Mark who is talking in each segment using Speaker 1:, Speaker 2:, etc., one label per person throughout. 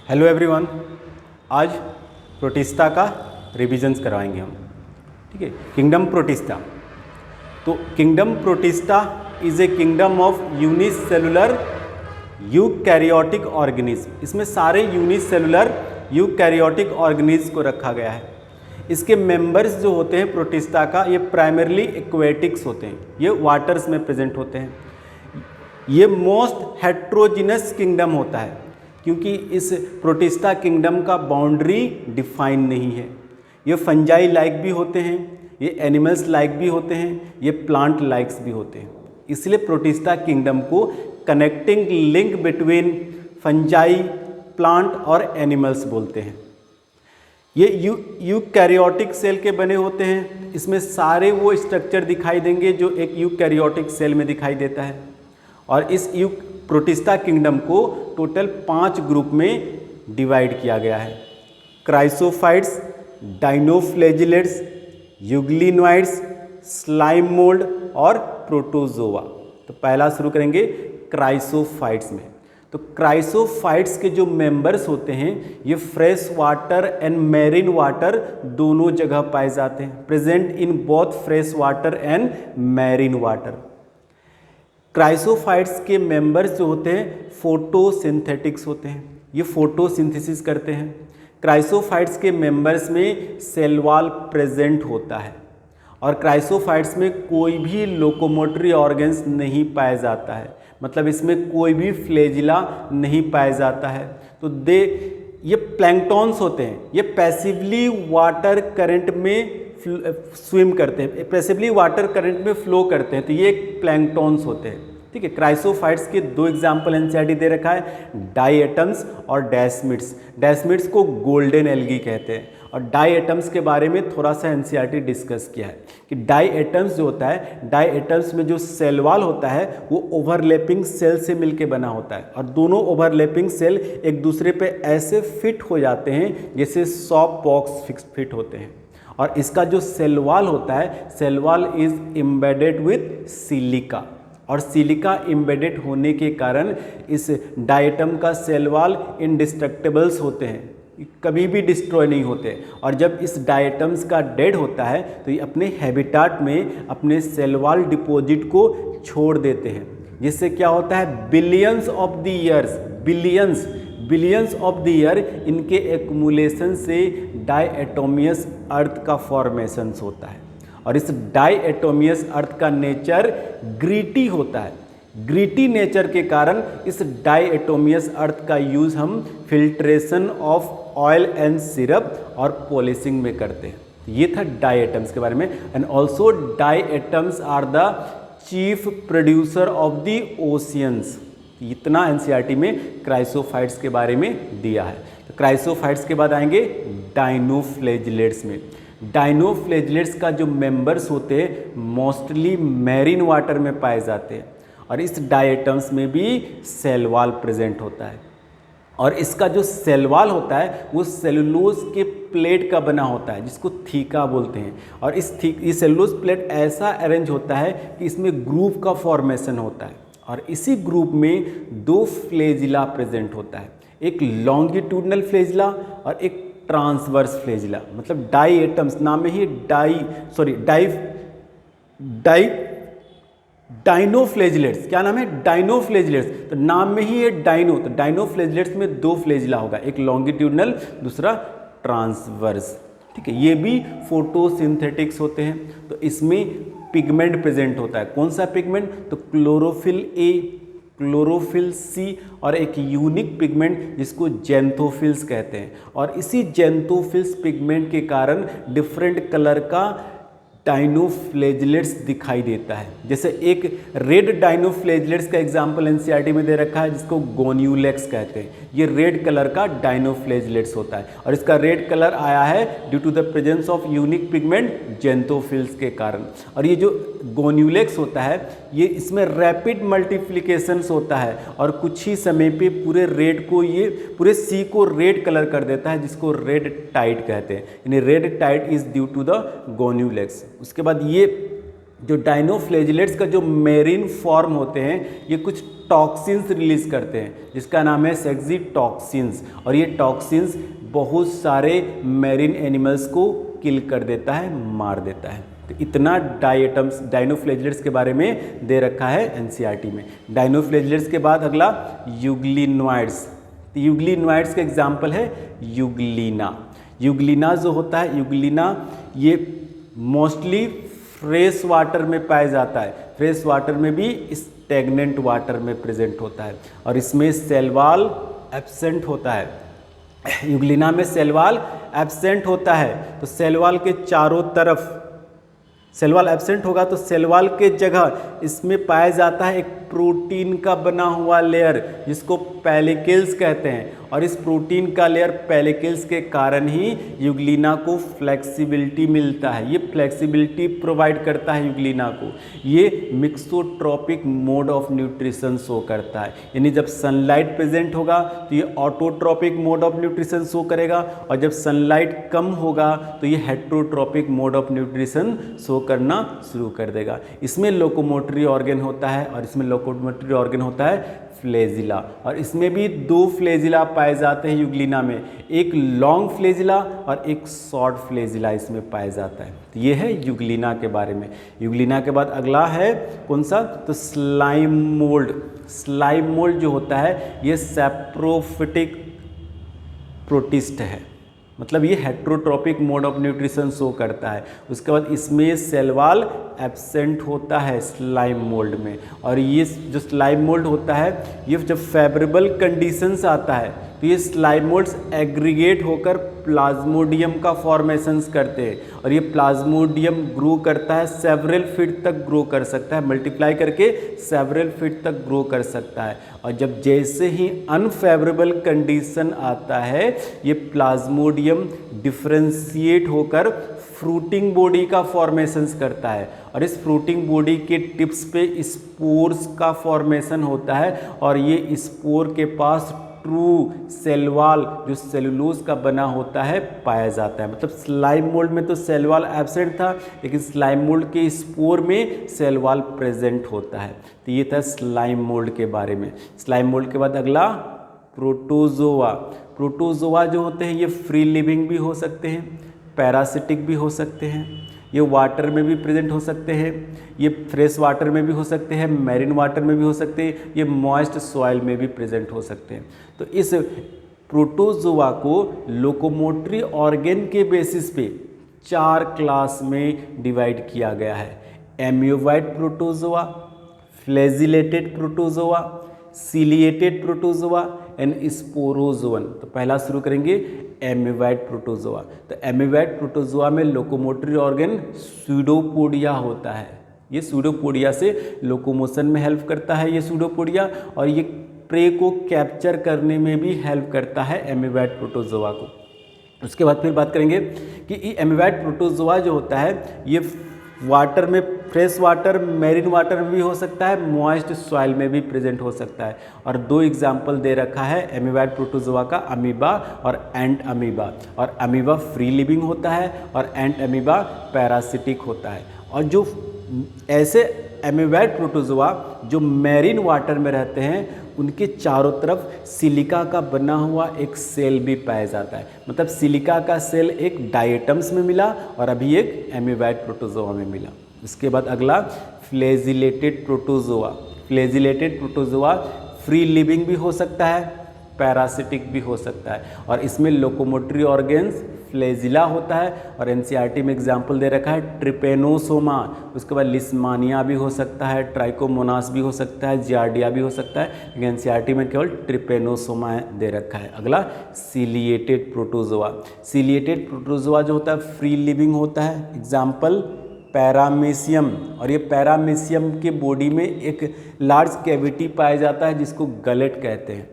Speaker 1: Hello everyone, आज protista का revisions करवाएंगे हम। ठीक है, किंगडम प्रोटिस्टा। तो kingdom protista is a kingdom of unicellular eukaryotic organism. इसमें सारे यूनिसेलुलर यूकैरियोटिक ऑर्गेनिज्म को रखा गया है। इसके मेंबर्स जो होते हैं प्रोटिस्टा का, ये प्राइमरली एक्वेटिक्स होते हैं, ये वाटर्स में प्रेजेंट होते हैं। ये मोस्ट हेट्रोजिनस किंगडम होता है क्योंकि इस प्रोटिस्टा किंगडम का बाउंड्री डिफाइन नहीं है। ये फंजाई लाइक भी होते हैं, ये एनिमल्स लाइक भी होते हैं, ये प्लांट लाइक्स भी होते हैं। इसलिए प्रोटिस्टा किंगडम को connecting link between fungi, plant और एनिमल्स बोलते हैं। ये यूकैरियोटिक सेल के बने होते हैं। इसमें सारे वो स्ट्रक्चर दिखाई देंगे जो एक यूकैरियोटिक सेल में दिखाई देता है। और इस प्रोटिस्टा किंगडम को टोटल 5 ग्रुप में डिवाइड किया गया है: chrysophytes, dinoflagellates, euglenoids, slime mould और प्रोटोजोआ। तो पहला शुरू करेंगे क्राइसोफाइट्स में। तो क्राइसोफाइट्स के जो मेंबर्स होते हैं ये fresh water and marine water दोनों जगह पाए जाते हैं, present in both fresh water and marine water. Chrysophytes के मेंबर्स जो होते हैं फोटोसिंथेटिक्स होते हैं, ये फोटोसिंथेसिस करते हैं। क्राइसोफाइट्स के मेंबर्स में सेल वॉल प्रेजेंट होता है और क्राइसोफाइट्स में कोई भी लोकोमोटरी ऑर्गन्स नहीं पाया जाता है, मतलब इसमें कोई भी फ्लैजिला नहीं पाया जाता है। तो ये प्लैंक्टॉन्स होते हैं, ये पैसिवली वाटर करंट में स्विम करते हैं, पैसिवली वाटर करंट में फ्लो करते हैं। तो ये प्लैंक्टॉन्स होते हैं। ठीक है, क्राइसोफाइट्स के 2 एग्जाम्पल एनसीईआरटी दे रखा है, डायएटम्स और डेस्मिड्स। डेस्मिड्स को गोल्डन एल्गी कहते हैं और डायएटम्स के बारे में थोड़ा सा एनसीईआरटी डिस्कस किया है कि डायएटम्स जो होता है, डायएटम्स में जो सेल वॉल होता है वो ओवरलैपिंग सेल से मिलके बना होता है और दोनों ओवरलैपिंग सेल एक दूसरे पे ऐसे फिट हो जाते हैं जैसे सॉफ्ट बॉक्स फिट होते हैं। और इसका जो सेल वॉल होता है, cell wall is embedded with silica और सिलिका एम्बेडेड होने के कारण इस डायटम का सेल वॉल इंडिस्ट्रक्टेबल्स होते हैं, कभी भी डिस्ट्रॉय नहीं होते। और जब इस डायटम्स का डेड होता है तो ये अपने हैबिटाट में अपने सेल वॉल डिपॉजिट को छोड़ देते हैं, जिससे क्या होता है billions of the years, billions of the year इनके एक्यूमुलेशन से डायएटोमियस अर्थ का फॉर्मेशन होता है। और इस डायएटोमियस अर्थ का नेचर ग्रीटी होता है। ग्रीटी नेचर के कारण इस डायएटोमियस अर्थ का यूज़ हम filtration of oil and syrup और पॉलिशिंग में करते हैं। ये था डायएटम्स के बारे में। And also diatoms are the chief producer of the oceans. इतना एनसीईआरटी में क्राइसोफाइट्स के बारे में दिया है। तो क्राइसोफाइट्स के बाद आएंगे डाइनोफ्लैजिलेट्स में। डाइनोफ्लैजिलेट्स का जो मेंबर्स होते हैं मोस्टली मैरीन वाटर में पाए जाते हैं और इस डायटम्स में भी सेल वॉल प्रेजेंट होता है। और इसका जो सेल वॉल होता है वो सेलुलोज के प्लेट का बना होता है जिसको थीका बोलते हैं। और ये सेलुलोज प्लेट ऐसा अरेंज होता है कि इसमें ग्रूव का फॉर्मेशन होता है और इसी ग्रुप में 2 फ्लैजिला प्रेजेंट होता है, एक लॉन्गिट्यूडनल फ्लैजिला और एक ट्रांसवर्स फ्लैजिला। मतलब डायएटम्स नाम में ही डाइनोफ्लैजिलेट्स, क्या नाम है, डाइनोफ्लैजिलेट्स। तो नाम में ही ये डाइनो, तो डाइनोफ्लैजिलेट्स में 2 फ्लैजिला होगा, एक लॉन्गिट्यूडनल दूसरा ट्रांसवर्स। ठीक है, ये भी फोटोसिंथेटिक्स होते हैं। तो इसमें पिगमेंट प्रेजेंट होता है। कौन सा पिगमेंट, तो क्लोरोफिल ए, क्लोरोफिल सी और एक यूनिक पिगमेंट जिसको जेंथोफिल्स कहते हैं। और इसी जेंथोफिल्स पिगमेंट के कारण डिफरेंट कलर का डाइनोफ्लैजिलेट्स दिखाई देता है। जैसे एक रेड डाइनोफ्लैजिलेट्स का एग्जाम्पल एनसीईआरटी में दे रखा है जिसको गोन्यूलेक्स कहते हैं। ये रेड कलर का डाइनोफ्लैजिलेट्स होता है और इसका रेड कलर आया है due to the presence of unique pigment xanthophylls के कारण। और ये जो गोन्यूलेक्स होता है ये इसमें रैपिड मल्टीप्लिकेशंस होता है और कुछ ही समय पे पूरे रेड को, ये पूरे सी को रेड कलर कर देता है जिसको रेड टाइड कहते हैं। यानी red tide is due to the Gonyaulax. उसके बाद ये जो डाइनोफ्लैजिलेट्स का जो मेरीन फॉर्म होते हैं ये कुछ टॉक्सिन्स रिलीज करते हैं जिसका नाम है सेक्सी टॉक्सिन्स, और ये टॉक्सिन्स बहुत सारे मैरीन एनिमल्स को किल कर देता है, मार देता है। तो इतना डायनोफ्लेजिलेट्स के बारे में दे रखा है एनसीईआरटी में। डायनोफ्लेजिलेट्स के बाद अगला यूग्लिनोइड्स। तो यूग्लिनोइड्स का एग्जाम्पल है यूग्लिना। यूग्लिना जो होता है, यूग्लिना ये मोस्टली फ्रेश वाटर में पाया जाता है, फ्रेश वाटर में भी स्टैग्नेंट वाटर में प्रेजेंट होता है, और इसमें सेल वॉल एब्सेंट होता है। यूग्लिना में सेल वॉल एब्सेंट होता है, तो सेल वॉल के चारों तरफ सेल वॉल एब्सेंट होगा तो सेल वॉल के जगह इसमें पाया जाता है एक प्रोटीन का बना हुआ लेयर जिसको पेलिकल्स कहते हैं, और इस प्रोटीन का लेयर पेलिकल्स के कारण ही यूग्लिना को फ्लेक्सिबिलिटी मिलता है। ये फ्लेक्सिबिलिटी प्रोवाइड करता है यूग्लिना को। ये mixotrophic mode of nutrition show करता है, यानी जब सनलाइट प्रेजेंट होगा तो ये autotrophic mode of nutrition show करेगा, और जब सनलाइट कम होगा तो ये heterotrophic mode of nutrition show करना शुरू कर देगा। इसमें लोकोमोटरी ऑर्गन होता है, और इसमें लोकोमोटरी ऑर्गन होता है फ्लेजिला, और इसमें भी दो फ्लेजिला पाए जाते हैं यूग्लिना में, एक लॉन्ग फ्लेजिला और एक शॉर्ट फ्लेजिला इसमें पाया जाता है। तो ये है यूग्लिना के बारे में। यूग्लिना के बाद अगला है कौन सा, तो स्लाइम मोल्ड। स्लाइम मोल्ड जो होता है ये सैप्रोफिटिक प्रोटिस्ट है, मतलब ये heterotrophic mode of nutrition show करता है। उसके बाद इसमें सेल वॉल एब्सेंट होता है स्लाइम मोल्ड में, और ये जो स्लाइम मोल्ड होता है ये जब फेवरेबल कंडीशंस आता है तो ये स्लाइम मोल्ड्स एग्रीगेट होकर प्लाज्मोडियम का फॉर्मेशंस करते हैं, और ये प्लाज्मोडियम ग्रो करता है, सेवरल फीट तक ग्रो कर सकता है, मल्टीप्लाई करके सेवरल फीट तक ग्रो कर सकता है। और जब जैसे ही अनफेवरेबल कंडीशन आता है ये प्लाज्मोडियम डिफ्रेंशिएट होकर फ्रूटिंग बॉडी का फॉर्मेशंस करता है, और इस फ्रूटिंग बॉडी के टिप्स पे स्पोर्स का फॉर्मेशन होता है, और ये स्पोर के पास ट्रू सेल वॉल जो सेलुलोज का बना होता है पाया जाता है। मतलब स्लाइम मोल्ड में तो सेल वॉल एब्सेंट था, लेकिन स्लाइम मोल्ड के स्पोर में सेल वॉल प्रेजेंट होता है। तो ये था स्लाइम मोल्ड के बारे में। स्लाइम मोल्ड के बाद अगला प्रोटोजोआ। प्रोटोजोआ जो होते हैं ये फ्री लिविंग भी हो सकते हैं, पैरासिटिक भी हो सकते हैं, ये वाटर में भी प्रेजेंट हो सकते हैं, ये फ्रेश वाटर में भी हो सकते हैं, मैरीन वाटर में भी हो सकते हैं, ये मॉइस्ट सॉइल में भी प्रेजेंट हो सकते हैं। तो इस प्रोटोजोआ को लोकोमोटरी ऑर्गन के बेसिस पे 4 क्लास में डिवाइड किया गया है। Amoeboid protozoa, flagellated protozoa, ciliated protozoa and sporozoan. तो पहला शुरू करेंगे एमियोवाइट प्रोटोजोआ। तो एमियोवाइट प्रोटोजोआ में लोकोमोटरी ऑर्गन सूडोपोडिया होता है। ये सूडोपोडिया से लोकोमोशन में हेल्प करता है ये सूडोपोडिया, और ये प्रे को कैप्चर करने में भी हेल्प करता है एमियोवाइट प्रोटोजोआ को। उसके बाद फिर बात करेंगे कि ये एमियोवाइट प्रोटोजोआ जो होता है ये वाटर में, फ्रेश वाटर, मैरीन वाटर में भी हो सकता है, मॉइस्ट सॉइल में भी प्रेजेंट हो सकता है। और 2 एग्जाम्पल दे रखा है एमियोवाइट प्रोटोजोआ का, अमीबा और एंट अमीबा। और अमीबा फ्री लिविंग होता है और एंट अमीबा पैरासिटिक होता है। और जो ऐसे एमियोवाइट प्रोटोजोआ जो मैरीन वाटर में रहते हैं उनके चारों तरफ सिलिका का बना हुआ एक सेल भी पाया जाता है। मतलब सिलिका का सेल एक डायटम्स में मिला और अभी एक एमियोवाइट प्रोटोजोआ में मिला। इसके बाद अगला flagellated protozoa. Flagellated protozoa free living भी हो सकता है, पैरासिटिक भी हो सकता है, और इसमें लोकोमोटरी ऑर्गन्स फ्लैजिला होता है। और एनसीईआरटी में एग्जाम्पल दे रखा है ट्रिपेनोसोमा, उसके बाद लिस्मानिया भी हो सकता है, ट्राइकोमोनास भी हो सकता है, जियार्डिया भी हो सकता है, लेकिन एनसीईआरटी में केवल ट्रिपेनोसोमा दे रखा है। अगला सिलिएटेड प्रोटोजोआ। सिलिएटेड प्रोटोजोआ जो होता है फ्री लिविंग होता है, एग्जाम्पल पैरामीशियम। और ये पैरामीशियम के बॉडी में एक लार्ज कैविटी पाया जाता है जिसको गलेट कहते हैं।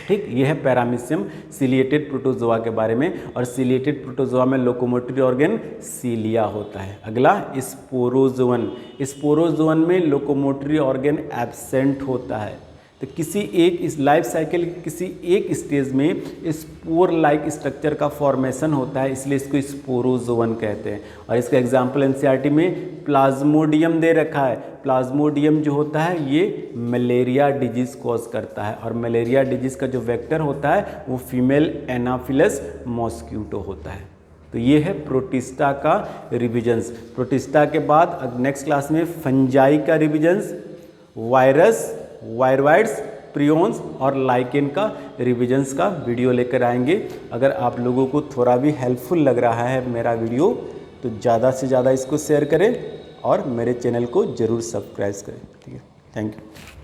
Speaker 1: ठीक, ये है पैरामीशियम सिलिएटेड प्रोटोजोआ के बारे में। और सिलिएटेड प्रोटोजोआ में लोकोमोटरी ऑर्गन सीलिया होता है। अगला स्पोरोजोअन। स्पोरोजोअन में लोकोमोटरी ऑर्गन एब्सेंट होता है। तो किसी एक इस लाइफ साइकिल के किसी एक स्टेज में स्पोर लाइक स्ट्रक्चर का फॉर्मेशन होता है, इसलिए इसको स्पोरोजोवन कहते हैं। और इसका एग्जाम्पल एनसीईआरटी में प्लाज्मोडियम दे रखा है। प्लाज्मोडियम जो होता है ये मलेरिया डिजीज़ कॉज करता है, और मलेरिया डिजीज़ का जो वेक्टर होता है वो फीमेल एनाफिलस मॉस्क्यूटो होता है। तो ये है प्रोटिस्टा का रिविजन्स। प्रोटिस्टा के बाद नेक्स्ट क्लास में फंजाई का रिविजन्स, वायरस, वायरवाइड्स, प्रियोन्स और लाइकेन का रिविजन्स का वीडियो लेकर आएंगे। अगर आप लोगों को थोड़ा भी हेल्पफुल लग रहा है मेरा वीडियो तो ज़्यादा से ज़्यादा इसको शेयर करें और मेरे चैनल को ज़रूर सब्सक्राइब करें। ठीक है, थैंक यू।